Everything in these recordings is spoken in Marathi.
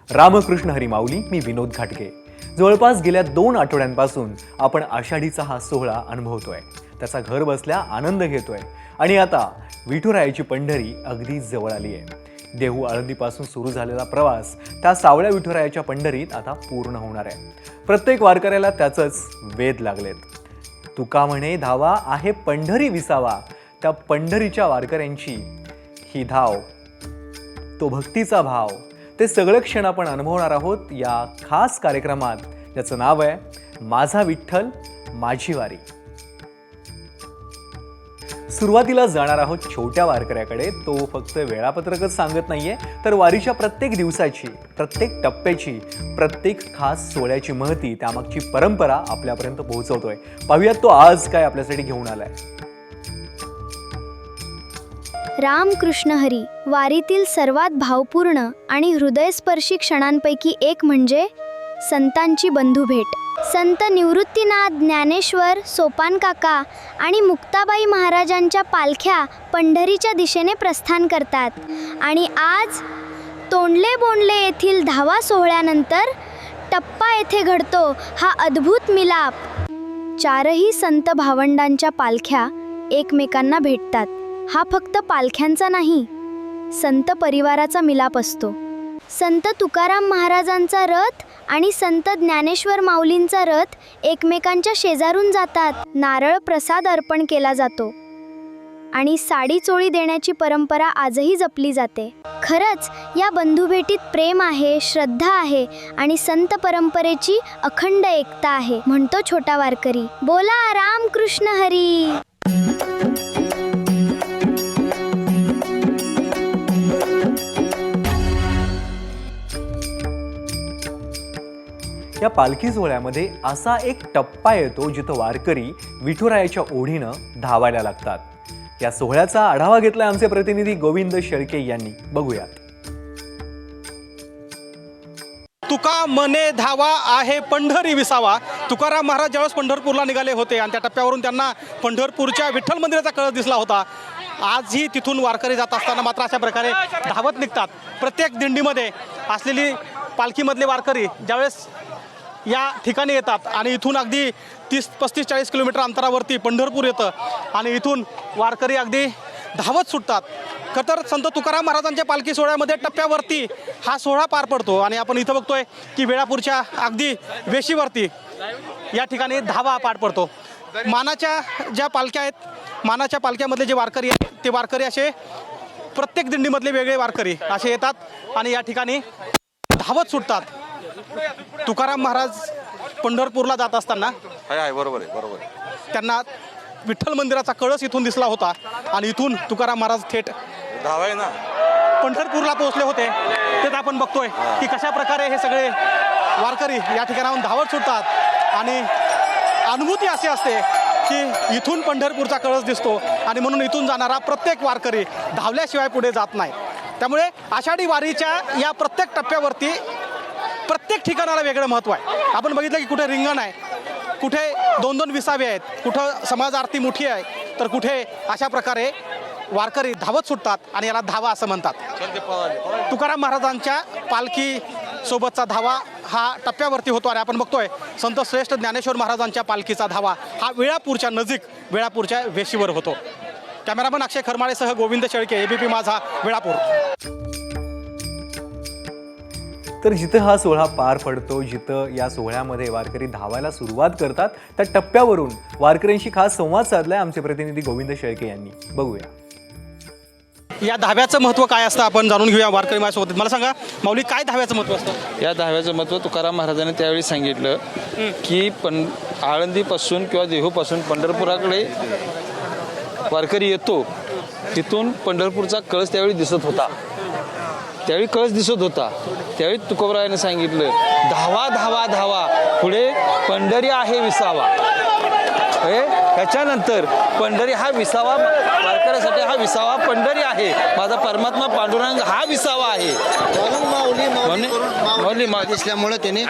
रामकृष्ण हरी माऊली. मी विनोद घाटगे. जवळपास गेल्या 2 आठवड्यांपासून आपण आषाढीचा हा सोहळा अनुभवतोय, त्याचा घर बसल्या आनंद घेतोय आणि आता विठुरायाची पंढरी अगदी जवळ आली आहे. देहू आळंदीपासून सुरू झालेला प्रवास त्या सावळ्या विठुरायाच्या पंढरीत आता पूर्ण होणार आहे. प्रत्येक वारकऱ्याला त्याचंच वेध लागलेत. तुका म्हणे धावा आहे पंढरी विसावा. त्या पंढरीच्या वारकऱ्यांची ही धाव, तो भक्तीचा भाव, ते सगळे क्षण आपण अनुभवणार आहोत या खास कार्यक्रमात, ज्याचं नाव आहे माझा विठ्ठल माझी वारी. सुरुवातीला जाणार आहोत छोट्या वारकऱ्याकडे. तो फक्त वेळापत्रकच सांगत नाहीये, तर वारीच्या प्रत्येक दिवसाची, प्रत्येक टप्प्याची, प्रत्येक खास सोहळ्याची महती, त्यामागची परंपरा आपल्यापर्यंत पोहोचवतोय. पाहूयात तो आज काय आपल्यासाठी घेऊन आलाय. रामकृष्ण हरी. वारीतील सर्वात भावपूर्ण आणि हृदयस्पर्शी क्षणांपैकी एक म्हणजे संतांची बंधुभेट. संत निवृत्तीनाथ, ज्ञानेश्वर, सोपान काका आणि मुक्ताबाई महाराजांच्या पालख्या पंढरीच्या दिशेने प्रस्थान करतात आणि आज तोंडले बोंडले येथील धावा सोहळ्यानंतर टप्पा येथे घडतो हा अद्भुत मिलाप. चारही संत भावंडांच्या पालख्या एकमेकांना भेटतात. हा फक्त पालख्यांचा नाही, संत परिवाराचा मिलाप असतो. संत तुकाराम महाराजांचा रथ आणि संत ज्ञानेश्वर माऊलींचा रथ एकमेकांच्या शेजारून जातात. नारळ प्रसाद अर्पण केला जातो आणि साडी चोळी देण्याची परंपरा आजही जपली जाते. खरंच या बंधुभेटीत प्रेम आहे, श्रद्धा आहे आणि संत परंपरेची अखंड एकता आहे, म्हणतो छोटा वारकरी. बोला रामकृष्ण हरी. या पालखी सोहळ्यामध्ये असा एक टप्पा येतो जिथं वारकरी विठुरायाच्या ओढीनं धावायला लागतात. या सोहळ्याचा आढावा घेतलाय आमचे प्रतिनिधी गोविंद शेळके यांनी. बघूयात. तुका मने धावा आहे पंढरी विसावा. तुकाराम महाराज ज्यावेळेस पंढरपूरला निघाले होते आणि त्या टप्प्यावरून त्यांना पंढरपूरच्या विठ्ठल मंदिराचा कळस दिसला होता. आजही तिथून वारकरी जात असताना मात्र अशा प्रकारे धावत निघतात. प्रत्येक दिंडीमध्ये असलेली पालखीमधले वारकरी ज्यावेळेस या ठिकाणी येतात आणि इथून अगदी 30-35-40 किलोमीटर अंतरावरती पंढरपूर येतं आणि इथून वारकरी अगदी धावत सुटतात. खरं तर संत तुकाराम महाराजांच्या पालखी सोहळ्यामध्ये टप्प्यावरती हा सोहळा पार पडतो आणि आपण इथं बघतोय की वेळापूरच्या अगदी वेशीवरती या ठिकाणी धावा पार पडतो. मानाच्या ज्या पालख्या आहेत, मानाच्या पालख्यामधले जे वारकरी आहेत ते वारकरी असे प्रत्येक दिंडीमधले वेगळे वारकरी असे येतात आणि या ठिकाणी धावत सुटतात. तुकाराम महाराज पंढरपूरला जात असताना बरोबर आहे. त्यांना विठ्ठल मंदिराचा कळस इथून दिसला होता आणि इथून तुकाराम महाराज थेट धावाय ना पंढरपूरला पोहोचले होते. तेच आपण बघतोय की कशा प्रकारे हे सगळे वारकरी या ठिकाणाहून धावत सुटतात आणि अनुभूती अशी असते की इथून पंढरपूरचा कळस दिसतो आणि म्हणून इथून जाणारा प्रत्येक वारकरी धावल्याशिवाय पुढे जात नाही. त्यामुळे आषाढी वारीच्या या प्रत्येक टप्प्यावरती प्रत्येक ठिकाणाला वेगळं महत्त्व आहे. आपण बघितलं की कुठे रिंगण आहे, कुठे 2-2 विसावे आहेत, कुठं समाज आरती मोठी आहे, तर कुठे अशा प्रकारे वारकरी धावत सुटतात आणि याला धावा असं म्हणतात. तुकाराम महाराजांच्या पालखी सोबतचा धावा हा टप्प्यावरती होतो आणि आपण बघतोय संत श्रेष्ठ ज्ञानेश्वर महाराजांच्या पालखीचा धावा हा वेळापूरच्या नजीक, वेळापूरच्या वेशीवर होतो. कॅमेरामन अक्षय खरमाळेसह गोविंद शेळके, ABP माझा, वेळापूर. तर जिथं हा सोहळा पार पडतो, जिथं या सोहळ्यामध्ये वारकरी धावायला सुरुवात करतात, त्या टप्प्यावरून वारकऱ्यांशी खास संवाद साधलाय आमचे प्रतिनिधी गोविंद शेळके यांनी. बघूया. या धाव्याचं महत्त्व काय असतं आपण जाणून घेऊया वारकरी माझ्यासोबत. मला सांगा माऊली, काय धाव्याचं महत्त्व असतं? या धाव्याचं महत्त्व तुकाराम महाराजांनी त्यावेळी सांगितलं की आळंदीपासून किंवा देहूपासून पंढरपुराकडे वारकरी येतो, तिथून पंढरपूरचा कळस त्यावेळी दिसत होता. त्यावेळी तुकोबरायाने सांगितलं, धावा धावा धावा, पुढे पंढरी आहे विसावा. त्याच्यानंतर पंढरी हा विसावा, वारकऱ्यासाठी हा विसावा पंढरी आहे. माझा परमात्मा पांडुरंग हा विसावा आहे. माऊली दिसल्यामुळे त्याने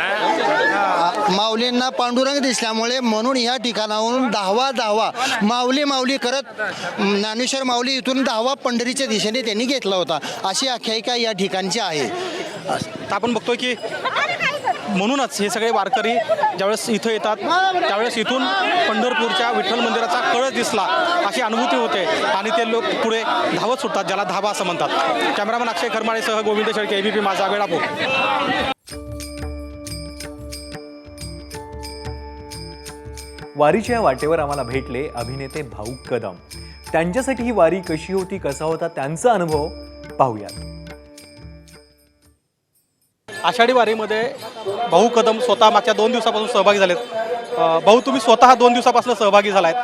माऊलींना पांडुरंग दिसल्यामुळे म्हणून या ठिकाणाहून धावा माऊली माऊली करत ज्ञानेश्वर माऊली इथून धावा पंढरीच्या दिशेने त्यांनी घेतला होता, अशी आख्यायिका या ठिकाणची आहे. तर आपण बघतोय की म्हणूनच हे सगळे वारकरी ज्यावेळेस इथं येतात त्यावेळेस इथून पंढरपूरच्या विठ्ठल मंदिराचा कळस दिसला अशी अनुभूती होते आणि ते लोक पुढे धावत सुटतात, ज्याला धाबा असं म्हणतात. कॅमेरामन अक्षय खरमाळेसह गोविंद शेळके, ABP माझा, वेळापूर. वारीच्या वाटेवर आम्हाला भेटले अभिनेते भाऊ कदम. त्यांच्यासाठी ही वारी कशी होती, कसा होता त्यांचा अनुभव पाहूयात. आषाढी वारीमध्ये भाऊ कदम स्वतः मागच्या 2 दिवसापासून सहभागी झालेत. भाऊ, तुम्ही स्वतः 2 दिवसापासून सहभागी झालायत,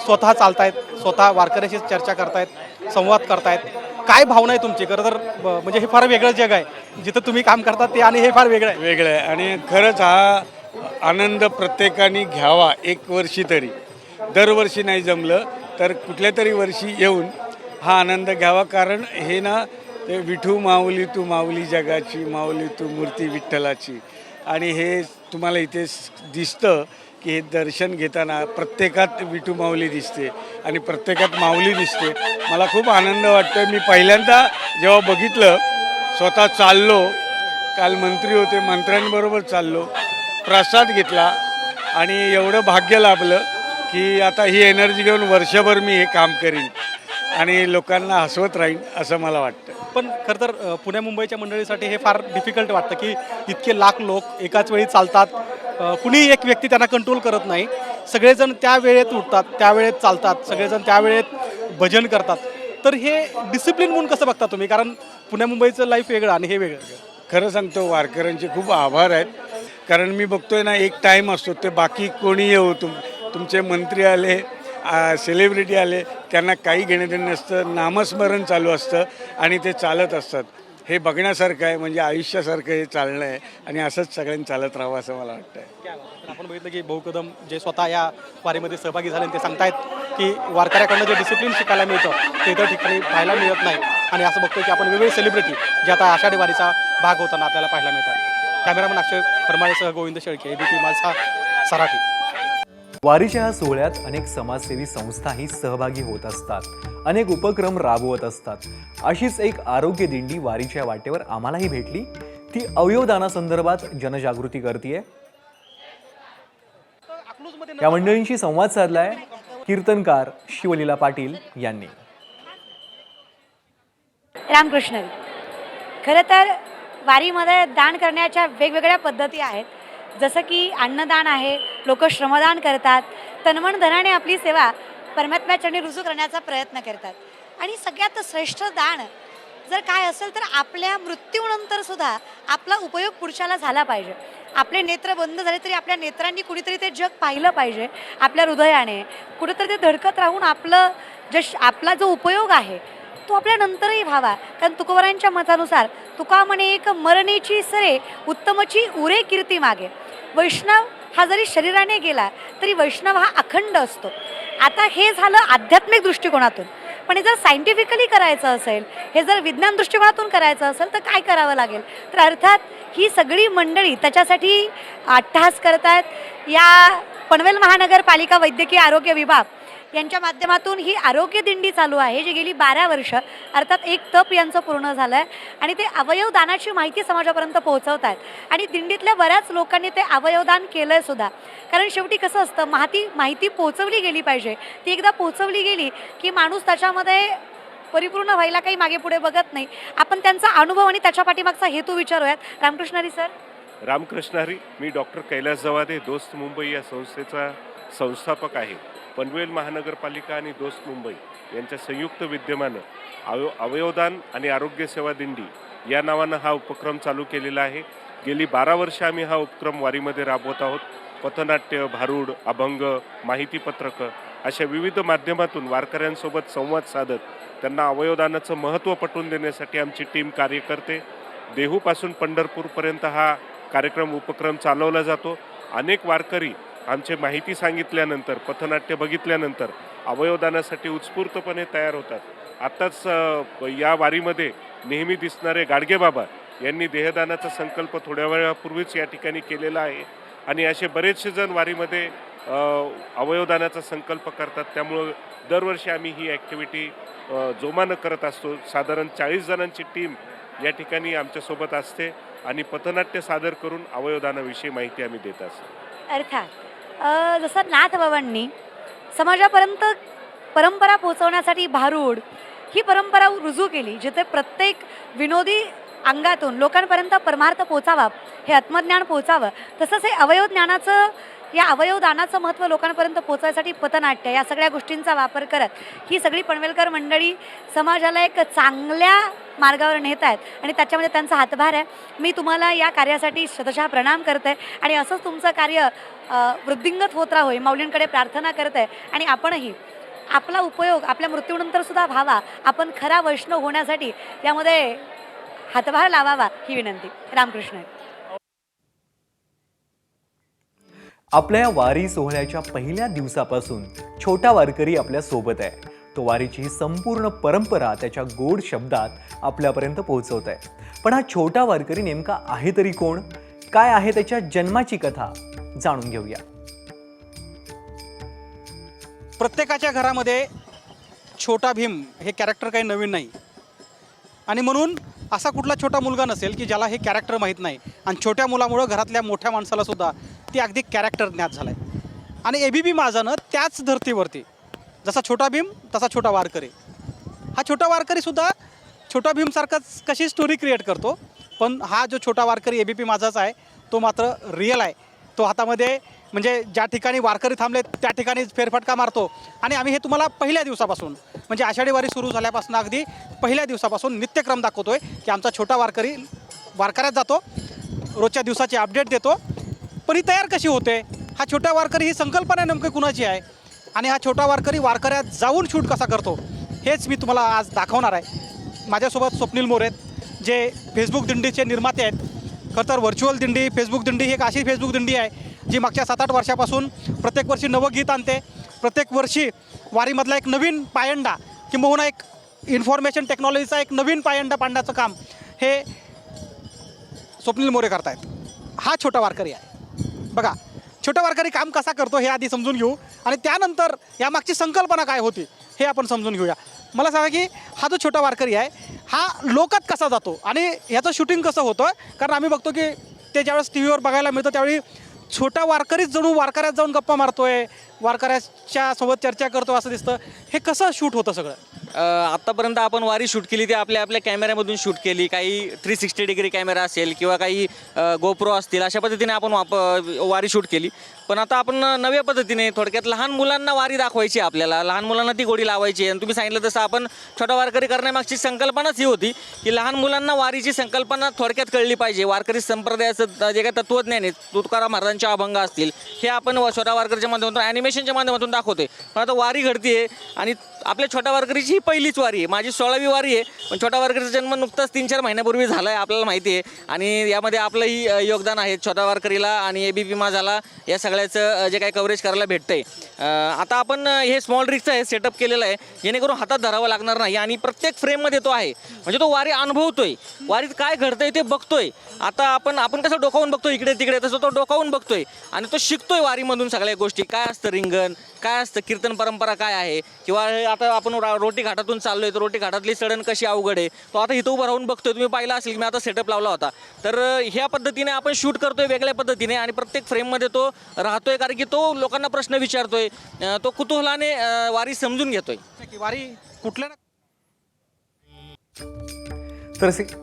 स्वतः चालतायत, स्वतः वारकऱ्याशी चर्चा करतायत, संवाद करतायत. काय भावना आहे तुमची? खरं तर म्हणजे हे फार वेगळं जग आहे, जिथं तुम्ही काम करता ते आणि हे फार वेगळं आहे. वेगळं आहे आणि खरंच हा आनंद प्रत्येकाने घ्यावा. एक वर्षी तरी, दरवर्षी नाही जमलं तर कुठल्या तरी वर्षी येऊन हा आनंद घ्यावा. कारण हे ना ते विठू माऊली तू माऊली जगाची, माऊली तू मूर्ती विठ्ठलाची. आणि हे तुम्हाला इथे दिसतं की हे दर्शन घेताना प्रत्येकात विठू माऊली दिसते आणि प्रत्येकात माऊली दिसते. मला खूप आनंद वाटतो. मी पहिल्यांदा जेव्हा बघितलं, स्वतः चाललो, काल मंत्री होते, मंत्र्यांबरोबर चाललो, प्रसाद घेतला आणि एवढं भाग्य लाभलं की आता ही एनर्जी घेऊन वर्षभर मी हे काम करीन आणि लोकांना हसवत राहीन असं मला वाटतं. पण खरं तर पुण्या मुंबईच्या मंडळीसाठी हे फार डिफिकल्ट वाटतं की इतके लाख लोक एकाच वेळी चालतात. कुणी एक व्यक्ती त्यांना कंट्रोल करत नाही. सगळेजण त्या वेळेत उठतात, त्या वेळेत चालतात, सगळेजण त्या वेळेत भजन करतात. तर हे डिसिप्लिन म्हणून कसं बघता तुम्ही? कारण पुण्या मुंबईचं लाईफ वेगळं आणि हे वेगळं. खरं सांगतो, वारकऱ्यांचे खूप आभार आहेत. कारण मी बघतोय ना, एक टाईम असतो ते बाकी कोणी येऊ, तुमचे मंत्री आले, सेलिब्रिटी आले, त्यांना काही घेणं देणं नसतं, नामस्मरण चालू असतं आणि ते चालत असतात. हे बघण्यासारखं आहे, म्हणजे आयुष्यासारखं हे चालणं आहे आणि असंच सगळ्यांनी चालत राहावं असं मला वाटतं. आपण बघितलं की भाऊ कदम जे स्वतः या वारीमध्ये सहभागी झाले ते सांगतायत की वारकऱ्याकडनं जे डिसिप्लिन शिकायला मिळतं ते इतर ठिकाणी पाहायला मिळत नाही. आणि असं बघतोय की आपण वेगवेगळे सेलिब्रिटी जे आता आषाढी वारीचा भाग होताना आपल्याला पाहायला मिळतात. कॅमेरामन अक्षय खरमाळेसह गोविंद शेळके, ABP माझा, सराठी. वारीच्या या सोहळ्यात अनेक समाजसेवी संस्थाही सहभागी होत असतात, अनेक उपक्रम राबवत असतात. अशीच एक आरोग्य दिंडी वारीच्या वाटेवर आम्हालाही भेटली. ती अवयवदानासंदर्भात जनजागृती करतीये. या मंडळींशी संवाद साधलाय कीर्तनकार शिवलीला पाटील यांनी. रामकृष्ण. खरं तर वारीमध्ये दान करण्याच्या वेगवेगळ्या पद्धती आहेत. जसं की अन्नदान आहे, लोक श्रमदान करतात, तनमन धनाने आपली सेवा परमात्म्याचरणी रुजू करण्याचा प्रयत्न करतात. आणि सगळ्यात श्रेष्ठ दान जर काय असेल तर आपल्या मृत्यूनंतर सुद्धा आपला उपयोग पुढच्याला झाला पाहिजे. आपले नेत्र बंद झाले तरी आपल्या नेत्रांनी कुणीतरी ते जग पाहिलं पाहिजे. आपल्या हृदयाने कुठेतरी ते धडकत राहून आपला जो उपयोग आहे तो आपल्या नंतरही व्हावा. कारण तुकोबारांच्या मतानुसार तुका म्हणे एक मरणेची सरे, उत्तमची उरे कीर्ती मागे. वैष्णव हा जरी शरीराने गेला तरी वैष्णव हा अखंड असतो. आता हे झालं आध्यात्मिक दृष्टिकोनातून. पण हे जर सायंटिफिकली करायचं असेल, हे जर विज्ञान दृष्टिकोनातून करायचं असेल तर काय करावं लागेल? तर अर्थात ही सगळी मंडळी त्याच्यासाठी अट्टहास करतात. या पनवेल महानगरपालिका वैद्यकीय आरोग्य विभाग यांच्या माध्यमातून ही आरोग्य दिंडी चालू आहे, जी गेली 12 वर्ष अर्थात एक तप यांचं पूर्ण झालं आहे. आणि ते अवयवदानाची माहिती समाजापर्यंत पोहोचवत आहेत. आणि दिंडीतल्या बऱ्याच लोकांनी ते अवयवदान केलं आहे सुद्धा. कारण शेवटी कसं असतं, माहिती पोहोचवली गेली पाहिजे. ती एकदा पोहोचवली गेली की माणूस त्याच्यामध्ये परिपूर्ण व्हायला काही मागे पुढे बघत नाही. आपण त्यांचा अनुभव आणि त्याच्या पाठीमागचा हेतू विचारूयात. रामकृष्ण हरी सर. रामकृष्ण हरी. मी डॉक्टर कैलास जवादे, दोस्त मुंबई या संस्थेचा संस्थापक आहे. पनवेल महानगरपालिका आणि दोस्त मुंबई यांच्या संयुक्त विद्यमानं अवयवदान आणि आरोग्य सेवा दिंडी या नावानं हा उपक्रम चालू केलेला आहे. गेली 12 वर्ष आम्ही हा उपक्रम वारीमध्ये राबवत आहोत. पथनाट्य, भारूड, अभंग, माहितीपत्रकं अशा विविध माध्यमातून वारकऱ्यांसोबत संवाद साधत त्यांना अवयवदानाचं महत्त्व पटवून देण्यासाठी आमची टीम कार्य करते. देहूपासून पंढरपूरपर्यंत हा उपक्रम चालवला जातो. अनेक वारकरी आमची माहिती सांगितल्यानंतर, पथनाट्य बघितल्यानंतर अवयवदानासाठी उत्स्फूर्तपणे तयार होतात. आत्ताच या वारीमध्ये नेहमी दिसणारे गाडगेबाबा यांनी देहदानाचा संकल्प थोड्या वेळापूर्वीच या ठिकाणी केलेला आहे. आणि असे बरेचसे जण वारीमध्ये अवयवदानाचा संकल्प करतात. त्यामुळं दरवर्षी आम्ही ही ॲक्टिव्हिटी जोमानं करत असतो. साधारण 40 जणांची टीम या ठिकाणी आमच्यासोबत असते आणि पथनाट्य सादर करून अवयवदानाविषयी माहिती आम्ही देत असतो. अर्थात जसं नाथबाबांनी समाजापर्यंत परंपरा पोहोचवण्यासाठी भारूड ही परंपरा रुजू केली, जिथे प्रत्येक विनोदी अंगातून लोकांपर्यंत परमार्थ पोचावा, हे आत्मज्ञान पोचावं, तसंच हे अवयवज्ञानाचं या अवयवदानाचं महत्त्व लोकांपर्यंत पोचवायसाठी पथनाट्य या सगळ्या गोष्टींचा वापर करत ही सगळी पनवेलकर मंडळी समाजाला एक चांगल्या मार्गावर नेत आहेत आणि त्याच्यामध्ये त्यांचा हातभार आहे. मी तुम्हाला या कार्यासाठी शतशः प्रणाम करते आणि असंच तुमचं कार्य वृद्धिंगत होत राहो ही माऊलींकडे प्रार्थना करते आणि आपणही आपला उपयोग आपल्या मृत्यूनंतर सुद्धा व्हावा, आपण खरा वैष्णव होण्यासाठी यामध्ये हातभार लावावा ही विनंती. रामकृष्ण. आपल्या या वारी सोहळ्याच्या पहिल्या दिवसापासून छोटा वारकरी आपल्या सोबत आहे. तो वारीची ही संपूर्ण परंपरा त्याच्या गोड शब्दात आपल्यापर्यंत पोहोचवत आहे. पण हा छोटा वारकरी नेमका आहे तरी कोण? काय आहे त्याच्या जन्माची कथा? जाणून घेऊया. प्रत्येकाच्या घरामध्ये छोटा भीम हे कॅरेक्टर काही नवीन नाही आणि म्हणून असा कुठला छोटा मुलगा नसेल की ज्याला हे कॅरेक्टर माहीत नाही. आणि छोट्या मुलामुळं घरातल्या मोठ्या माणसाला सुद्धा ती अगदी कॅरेक्टर ज्ञात झालं आहे. आणि ABP माझानं त्याच धर्तीवरती जसा छोटा भीम तसा छोटा वारकरी, हा छोटा वारकरीसुद्धा छोटा भीमसारखाच कशी स्टोरी क्रिएट करतो. पण हा जो छोटा वारकरी ABP माझाच आहे तो मात्र रिअल आहे. तो हातामध्ये म्हणजे ज्या ठिकाणी वारकरी थांबले त्या ठिकाणी फेरफटका मारतो. आणि आम्ही हे तुम्हाला पहिल्या दिवसापासून म्हणजे आषाढी वारी सुरू झाल्यापासून अगदी पहिल्या दिवसापासून नित्यक्रम दाखवतो आहे की आमचा छोटा वारकरी वारकऱ्यात जातो, रोजच्या दिवसाची अपडेट देतो. पण ही तयार कशी होते? हा छोटा वारकरी ही संकल्पना नेमकी कुणाची आहे आणि हा छोटा वारकरी वारकऱ्यात जाऊन शूट कसा करतो हेच मी तुम्हाला आज दाखवणार आहे. माझ्यासोबत स्वप्नील मोरे आहेत जे फेसबुक दिंडीचे निर्माते आहेत. खरं तर व्हर्च्युअल दिंडी, फेसबुक दिंडी ही एक अशी फेसबुक दिंडी आहे जी मागच्या 7-8 वर्षापासून प्रत्येक वर्षी नवं गीत आणते. प्रत्येक वर्षी वारीमधला एक नवीन पायंडा किंबहुना एक इन्फॉर्मेशन टेक्नॉलॉजीचा एक नवीन पायंडा पाडण्याचं काम हे स्वप्नील मोरे करतायत. हा छोटा वारकरी आहे. बघा छोटा वारकरी काम कसा करतो हे आधी समजून घेऊ आणि त्यानंतर यामागची संकल्पना काय होती हे आपण समजून घेऊया. मला सांगा की हा जो छोटा वारकरी आहे हा लोकात कसा जातो आणि ह्याचं शूटिंग कसं होतं? कारण आम्ही बघतो की ते ज्यावेळेस TV वर बघायला मिळतं त्यावेळी छोटा वारकरीच जणू वारकऱ्यात जाऊन गप्पा मारतोय, वारकऱ्याच्या सोबत चर्चा करतो असं दिसतं. हे कसं शूट होतं सगळं? आत्तापर्यंत आपण वारी शूट केली ती आपल्या कॅमेऱ्यामधून शूट केली. काही 360 डिग्री कॅमेरा असेल किंवा काही गोप्रो असतील, अशा पद्धतीने आपण वारी शूट केली. पण आता आपण नव्या पद्धतीने थोडक्यात लहान मुलांना वारी दाखवायची, आपल्याला लहान मुलांना ती गोडी लावायची. आणि तुम्ही सांगितलं तसं आपण छोटा वारकरी करण्यामागची संकल्पनाच ही होती की लहान मुलांना वारीची संकल्पना थोडक्यात कळली पाहिजे. वारकरी संप्रदायाचं जे काही तत्त्वज्ञान आहे, तुकाराम महाराजांच्या अभंग असतील, हे आपण छोटा वारकरीच्या माध्यमातून ॲनिमेशनच्या माध्यमातून दाखवते. पण आता वारी घडते आणि आपल्या छोटा वारकरीची ही पहिलीच वारी आहे. माझी 16वी वारी आहे. पण छोटा वारकरीचा जन्म नुकताच 3-4 महिन्यापूर्वी झाला आहे, आपल्याला माहिती आहे. आणि यामध्ये आपलंही योगदान आहे छोटा वारकरीला आणि ABP माझाला या सगळ्याचं जे काही कव्हरेज करायला भेटतं आहे. आता आपण हे स्मॉल रिक्सचं हे सेटअप केलेलं आहे जेणेकरून हातात धरावं लागणार नाही आणि प्रत्येक फ्रेममध्ये तो आहे. म्हणजे तो वारी अनुभवतोय, वारीत काय घडतंय ते बघतोय. आता आपण कसं डोकावून बघतोय इकडे तिकडे, तसं तो डोकावून बघतोय आणि तो शिकतोय वारीमधून सगळ्या गोष्टी. काय असतं रिंगण, काय असतं कीर्तन परंपरा काय आहे, किंवा आता आपण रोटी घाटातून चाललोय तर रोटी घाटातली चढण कशी अवघड आहे तो आता इथं उभं राहून बघतोय. तुम्ही पाहिलं असेल, मी आता सेटअप लावला होता. तर ह्या पद्धतीने आपण शूट करतोय वेगळ्या पद्धतीने आणि प्रत्येक फ्रेममध्ये तो राहतोय, कारण की तो लोकांना प्रश्न विचारतोय, तो कुतूहलाने वारी समजून घेतोय. वारी कुठल्या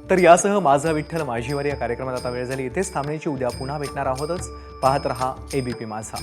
तर यासह माझा विठ्ठल माझी वारी या कार्यक्रमात आता वेळ झाली. इथेच थांबण्याची. उद्या पुन्हा भेटणार आहोतच. पाहत रहा ABP माझा.